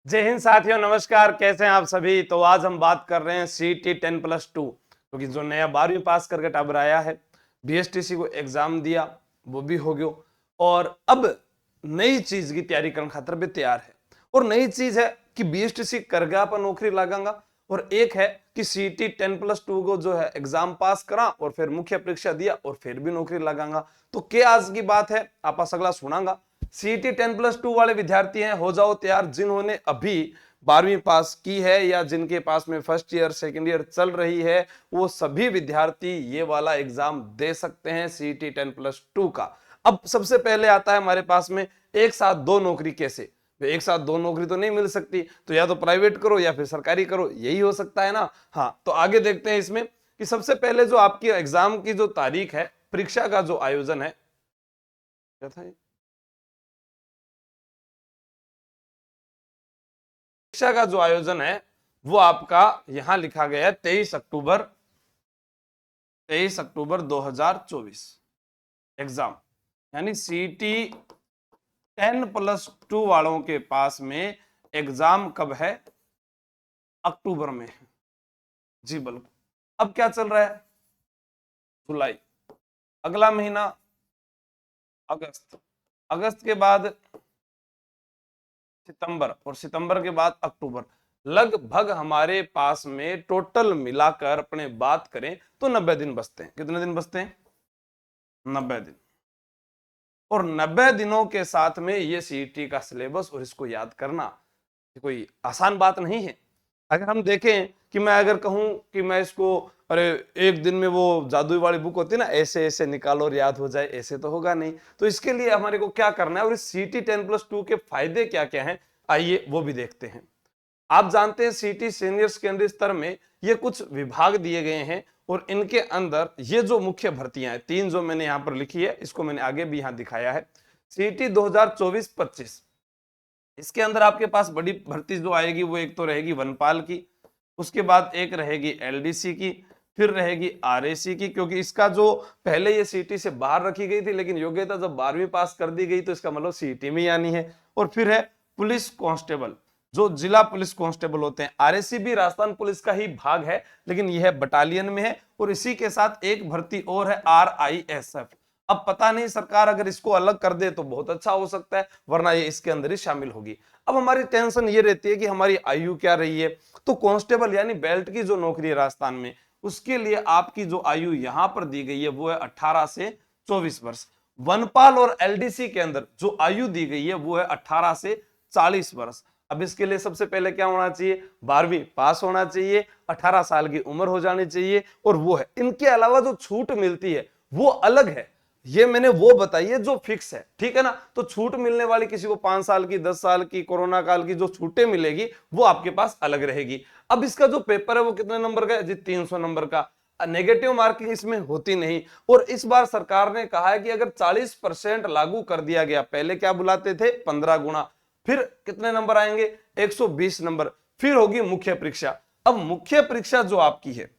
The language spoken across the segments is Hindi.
जय हिंद साथियों, नमस्कार। कैसे हैं आप सभी। तो आज हम बात कर रहे हैं सीटी 10+2, क्योंकि जो नया 12वीं पास करके टबर आया है, बीएसटीसी को एग्जाम दिया, वो भी हो गयो और अब नई चीज की तैयारी करने खातर भी तैयार है। और नई चीज है कि बीएसटीसी करगा पर नौकरी लगांगा, और एक है कि सीटी 10+2 को जो है एग्जाम पास करा और फिर मुख्य परीक्षा दिया और फिर भी नौकरी लगांगा। तो क्या आज की बात है, आप अगला सुनांगा। सीटी 10+2 वाले विद्यार्थी हैं, हो जाओ तैयार। जिन्होंने अभी 12वीं पास की है या जिनके पास में फर्स्ट ईयर सेकंड ईयर चल रही है, वो सभी विद्यार्थी ये वाला एग्जाम दे सकते हैं सीटी 10+2 का। अब सबसे पहले आता है हमारे पास में एक साथ दो नौकरी कैसे। एक साथ दो नौकरी तो नहीं मिल सकती, तो या तो प्राइवेट करो या फिर सरकारी करो, यही हो सकता है ना। हाँ, तो आगे देखते हैं इसमें कि सबसे पहले जो आपकी एग्जाम की जो तारीख है, परीक्षा का जो आयोजन है, क्या था, परीक्षा का जो आयोजन है वो आपका यहां लिखा गया है 23 अक्टूबर 2024 एग्जाम। यानी सीटी 10+2 वालों के पास में एग्जाम कब है? अक्टूबर में। जी बिल्कुल। अब क्या चल रहा है? जुलाई। अगला महीना अगस्त। अगस्त के बाद सितंबर, और सितंबर के बाद अक्टूबर। लगभग हमारे पास में टोटल मिलाकर अपने बात करें तो 90 दिन बचते हैं। कितने दिन बचते हैं? 90 दिन। और 90 दिनों के साथ में ये सीईटी का सिलेबस और इसको याद करना कोई आसान बात नहीं है। अगर हम देखें कि मैं अगर कहूं कि मैं इसको, अरे एक दिन में वो जादुई वाली बुक होती है ना, ऐसे ऐसे निकालो और याद हो जाए, ऐसे तो होगा नहीं। तो इसके लिए हमारे को क्या करना है और इस सीटी 10+2 के फायदे क्या क्या हैं, आइए वो भी देखते हैं। आप जानते हैं सीटी सीनियर सेकेंडरी स्तर में ये कुछ विभाग दिए गए हैं, और इनके अंदर ये जो मुख्य भर्तियां हैं, तीन जो मैंने यहां पर लिखी है, इसको मैंने आगे भी यहां दिखाया है। सीटी 2024-25, इसके अंदर आपके पास बड़ी भर्ती जो आएगी वो एक तो रहेगी वनपाल की, उसके बाद एक रहेगी एलडीसी की, फिर रहेगी आरएसी की, क्योंकि इसका जो पहले ये सीटी से बाहर रखी गई थी, लेकिन योग्यता जब 12वीं पास कर दी गई तो इसका मतलब सीटी में ही आनी है। और फिर है पुलिस कांस्टेबल, जो जिला पुलिस कांस्टेबल होते हैं। आरएसी भी राजस्थान पुलिस का ही भाग है, लेकिन यह बटालियन में है। और इसी के साथ एक भर्ती और है RISF। अब पता नहीं, सरकार अगर इसको अलग कर दे तो बहुत अच्छा हो सकता है, वरना ये इसके अंदर ही शामिल होगी। अब हमारी टेंशन ये रहती है कि हमारी आयु क्या रही है। तो कांस्टेबल यानी बेल्ट की जो नौकरी है राजस्थान में, उसके लिए आपकी जो आयु यहां पर दी गई है वो है 18 से 24 वर्ष। वनपाल और एलडीसी के अंदर जो आयु दी गई है वो है 18 से 40 वर्ष। अब इसके लिए सबसे पहले क्या होना चाहिए? 12वीं पास होना चाहिए, 18 साल की उम्र हो जानी चाहिए, और वो है। इनके अलावा जो छूट मिलती है वो अलग है। ये मैंने वो बताई है जो फिक्स है, ठीक है ना। तो छूट मिलने वाली, किसी को 5 साल की, 10 साल की, कोरोना काल की जो छूटें मिलेगी वो आपके पास अलग रहेगी। अब इसका जो पेपर है वो कितने नंबर का है जी? 300 नंबर का। नेगेटिव मार्किंग इसमें होती नहीं। और इस बार सरकार ने कहा है कि अगर 40% लागू कर दिया गया, पहले क्या बुलाते थे 15 गुना, फिर कितने नंबर आएंगे? 120 नंबर। फिर होगी मुख्य परीक्षा। अब मुख्य परीक्षा जो आपकी है,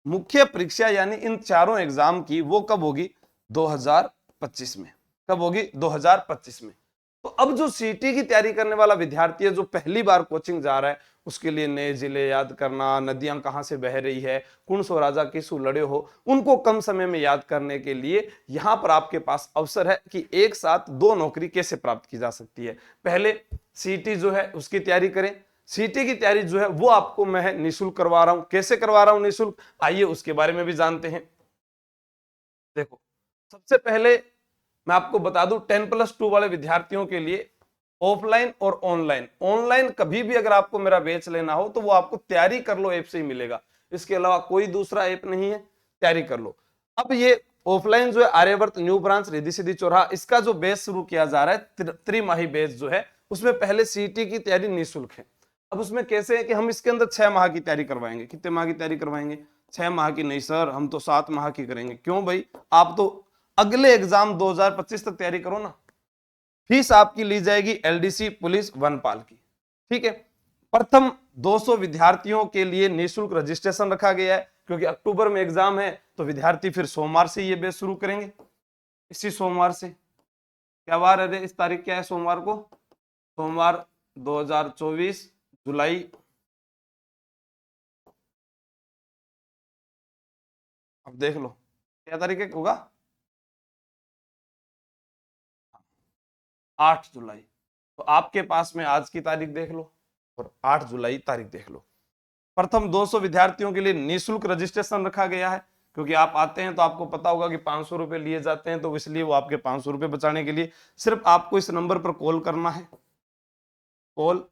मुख्य परीक्षा यानी इन चारों एग्जाम की, वो कब होगी? 2025 में। कब होगी? 2025 में। तो अब जो सीटी की तैयारी करने वाला विद्यार्थी है, जो पहली बार कोचिंग जा रहा है, उसके लिए नए जिले याद करना, नदियां कहां से बह रही है, कौन सो राजा किसु लड़े हो, उनको कम समय में याद करने के लिए यहां पर आपके पास अवसर है कि एक साथ दो नौकरी कैसे प्राप्त की जा सकती है। पहले सीटी जो है उसकी तैयारी करें। सीटी की तैयारी जो है वो आपको मैं निःशुल्क करवा रहा हूं। कैसे करवा रहा हूं निःशुल्क, आइए उसके बारे में भी जानते हैं। देखो, सबसे पहले मैं आपको बता दूं, 10+2 वाले विद्यार्थियों के लिए ऑफलाइन और ऑनलाइन, ऑनलाइन कभी भी अगर आपको मेरा बैच लेना हो तो वो आपको तैयारी कर लो ऐप से ही मिलेगा। इसके अलावा कोई दूसरा ऐप नहीं है, तैयारी कर लो। अब ये ऑफलाइन जो है आर्यवर्त न्यू ब्रांच रिद्धि सिद्धि चौराहा, इसका जो बैच शुरू किया जा रहा है, त्रिमाही बैच जो है, उसमें पहले सीटी की तैयारी निःशुल्क है। अब उसमें कैसे है कि हम इसके अंदर 6 माह की तैयारी करवाएंगे। कितने माह की तैयारी करवाएंगे? 6 माह की नहीं सर, हम तो 7 माह की करेंगे। क्यों भाई? आप तो अगले एग्जाम 2025 तक तैयारी करो ना। फीस आपकी ली जाएगी एलडीसी, पुलिस, वनपाल की, ठीक है। प्रथम 200 विद्यार्थियों के लिए निःशुल्क रजिस्ट्रेशन रखा गया है, क्योंकि अक्टूबर में एग्जाम है, तो विद्यार्थी फिर सोमवार से ये बैच शुरू करेंगे। इसी सोमवार से, क्या वार है? इस तारीख क्या है सोमवार को? सोमवार 2024 जुलाई अब देख लो क्या तारीख होगा, 8 जुलाई। तो आपके पास में आज की तारीख देख लो और 8 जुलाई तारीख देख लो। प्रथम 200 विद्यार्थियों के लिए निःशुल्क रजिस्ट्रेशन रखा गया है, क्योंकि आप आते हैं तो आपको पता होगा कि 500 रुपए लिए जाते हैं, तो इसलिए वो आपके 500 रुपए बचाने के लिए सिर्फ आपको इस नंबर पर कॉल करना है। कॉल,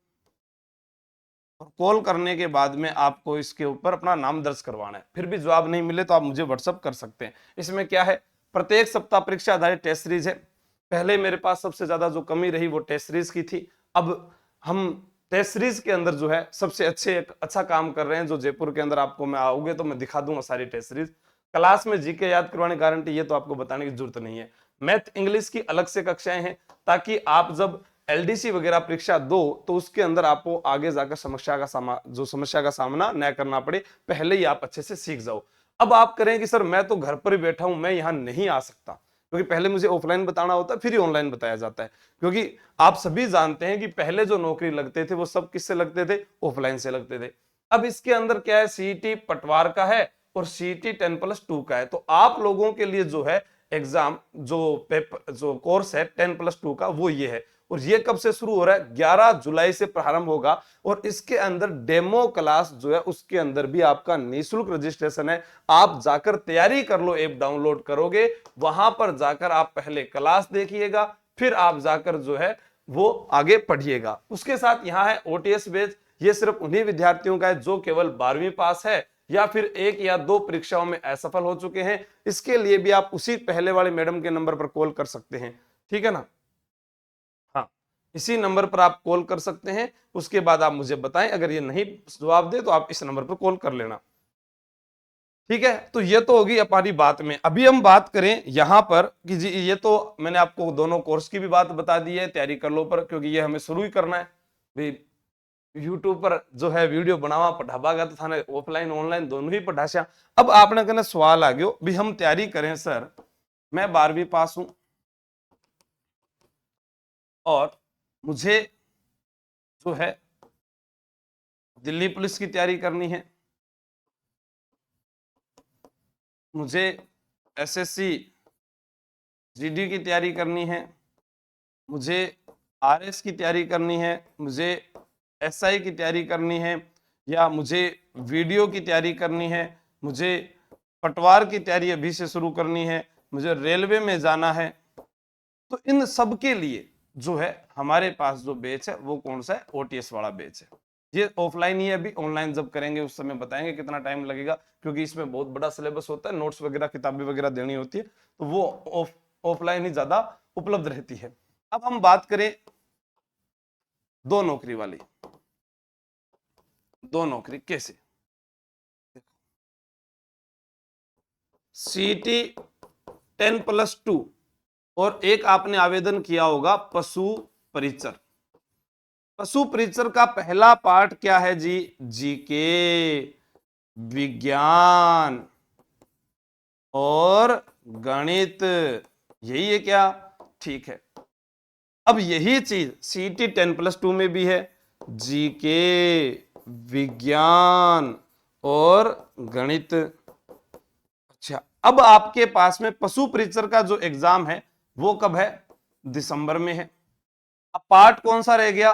और कॉल करने के बाद में आपको इसके ऊपर अपना नाम दर्ज करवाना है। फिर भी जवाब नहीं मिले तो आप मुझे व्हाट्सअप कर सकते हैं। इसमें क्या है, प्रत्येक सप्ताह परीक्षा आधारित टेस्ट सीरीज है। पहले मेरे पास सबसे ज्यादा जो कमी रही वो टेस्ट सीरीज की थी। अब हम टेस्ट सीरीज के अंदर जो है सबसे अच्छा काम कर रहे हैं। जो जयपुर के अंदर आपको मैं आओगे तो मैं दिखा दूंगा सारी टेस्ट सीरीज। क्लास में जीके याद करवाने गारंटी, ये तो आपको बताने की जरूरत नहीं है। मैथ इंग्लिश की अलग से कक्षाएं हैं, ताकि आप जब एलडीसी वगैरह परीक्षा दो तो उसके अंदर आपको आगे जाकर समस्या का सामना न करना पड़े, पहले ही आप अच्छे से सीख जाओ। अब आप करें कि सर मैं तो घर पर ही बैठा हूं, मैं यहां नहीं आ सकता, क्योंकि पहले मुझे ऑफलाइन बताना होता है फिर ही ऑनलाइन बताया जाता है। क्योंकि आप सभी जानते हैं कि पहले जो नौकरी लगते थे वो सब किससे लगते थे, ऑफलाइन से लगते थे। अब इसके अंदर क्या है, सीईटी पटवार का है और सीईटी 10+2 का है। तो आप लोगों के लिए जो है एग्जाम, जो पेपर, जो कोर्स है 10+2 का, वो ये है। और ये कब से शुरू हो रहा है, 11 जुलाई से प्रारंभ होगा। और इसके अंदर डेमो क्लास जो है उसके अंदर भी आपका निःशुल्क रजिस्ट्रेशन है। आप जाकर तैयारी कर लो, ऐप डाउनलोड करोगे, वहां पर जाकर आप पहले क्लास देखिएगा, फिर आप जाकर जो है वो आगे पढ़िएगा। उसके साथ यहाँ है ओटीएस बैच। ये सिर्फ उन्हीं विद्यार्थियों का है जो केवल 12वीं पास है या फिर 1 या 2 परीक्षाओं में असफल हो चुके हैं। इसके लिए भी आप उसी पहले वाले मैडम के नंबर पर कॉल कर सकते हैं, ठीक है ना। हाँ, इसी नंबर पर आप कॉल कर सकते हैं। उसके बाद आप मुझे बताएं, अगर ये नहीं जवाब दे तो आप इस नंबर पर कॉल कर लेना, ठीक है। तो ये तो होगी हमारी बात में। अभी हम बात करें यहां पर कि जी ये तो मैंने आपको दोनों कोर्स की भी बात बता दी है, तैयारी कर लो पर, क्योंकि ये हमें शुरू ही करना है भाई। यूट्यूब पर जो है वीडियो बनावा पढ़ावागा तो थाने ऑफलाइन ऑनलाइन दोनों ही पढ़ाशा। अब आपने कहना सवाल आ गयो भी हम तैयारी करें सर, मैं 12वीं पास हूं और मुझे जो है दिल्ली पुलिस की तैयारी करनी है, मुझे एसएससी जीडी की तैयारी करनी है, मुझे आरएस की तैयारी करनी है, मुझे एसआई की तैयारी करनी है, या मुझे वीडियो की तैयारी करनी है, मुझे पटवार की तैयारी अभी से शुरू करनी है, मुझे रेलवे में जाना है। तो इन सब के लिए जो है हमारे पास जो बैच है वो कौन सा है, ओटीएस वाला बैच है। ये ऑफलाइन ही है, अभी ऑनलाइन जब करेंगे उस समय बताएंगे कितना टाइम लगेगा, क्योंकि इसमें बहुत बड़ा सिलेबस होता है, नोट्स वगैरह किताबें वगैरह देनी होती है, तो वो ऑफलाइन ही ज्यादा उपलब्ध रहती है। अब हम बात करें 2 नौकरी वाली, 2 नौकरी कैसे, सीटी 10+2 और एक आपने आवेदन किया होगा पशु परिचर। पशु परिचर का पहला पार्ट क्या है जी, जीके, विज्ञान और गणित, यही है क्या, ठीक है। अब यही चीज सीटी 10+2 में भी है, जीके, विज्ञान और गणित। अच्छा, अब आपके पास में पशु परिचर का जो एग्जाम है वो कब है, दिसंबर में है। अब पार्ट कौन सा रह गया,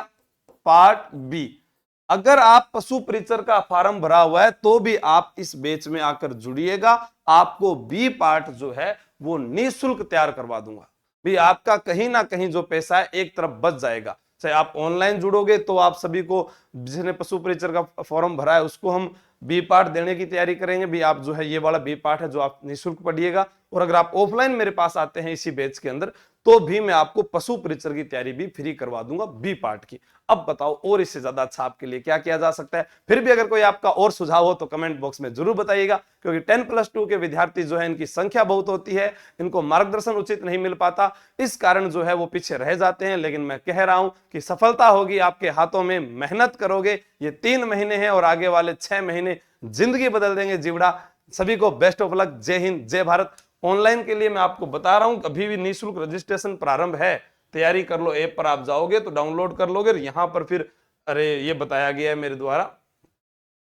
पार्ट बी। अगर आप पशु परिचर का फॉर्म भरा हुआ है तो भी आप इस बैच में आकर जुड़िएगा, आपको बी पार्ट जो है वो निःशुल्क तैयार करवा दूंगा। भी आपका कहीं ना कहीं जो पैसा है एक तरफ बच जाएगा। चाहे आप ऑनलाइन जुड़ोगे तो आप सभी को, जिसने पशु परिचर का फॉर्म भरा है उसको हम बी पार्ट देने की तैयारी करेंगे। भी आप जो है ये वाला बी पार्ट है जो आप निःशुल्क पढ़िएगा। और अगर आप ऑफलाइन मेरे पास आते हैं इसी बैच के अंदर तो भी मैं आपको पशु परिचर की तैयारी भी फ्री करवा दूंगा बी पार्ट की। अब बताओ और इससे ज्यादा अच्छा आपके लिए क्या किया जा सकता है। फिर भी अगर कोई आपका और सुझाव हो तो कमेंट बॉक्स में जरूर बताइएगा, क्योंकि 10+2 के विद्यार्थी जो है इनकी संख्या बहुत होती है, इनको मार्गदर्शन उचित नहीं मिल पाता, इस कारण जो है वो पीछे रह जाते हैं। लेकिन मैं कह रहा हूं कि सफलता होगी आपके हाथों में, मेहनत करोगे। ये 3 महीने हैं और आगे वाले 6 महीने जिंदगी बदल देंगे जीवड़ा। सभी को बेस्ट ऑफ लक, जय हिंद जय भारत। ऑनलाइन के लिए मैं आपको बता रहा हूं अभी भी निःशुल्क रजिस्ट्रेशन प्रारंभ है, तैयारी कर लो। ऐप पर आप जाओगे तो डाउनलोड कर लोगे, यहां पर फिर अरे ये बताया गया है मेरे द्वारा,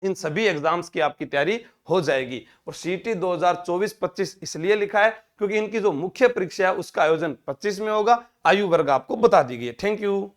इन सभी एग्जाम्स की आपकी तैयारी हो जाएगी। और सीटी 2024-25 इसलिए लिखा है क्योंकि इनकी जो मुख्य परीक्षा है उसका आयोजन 25 में होगा। आयु वर्ग आपको बता दी गई है। Thank you.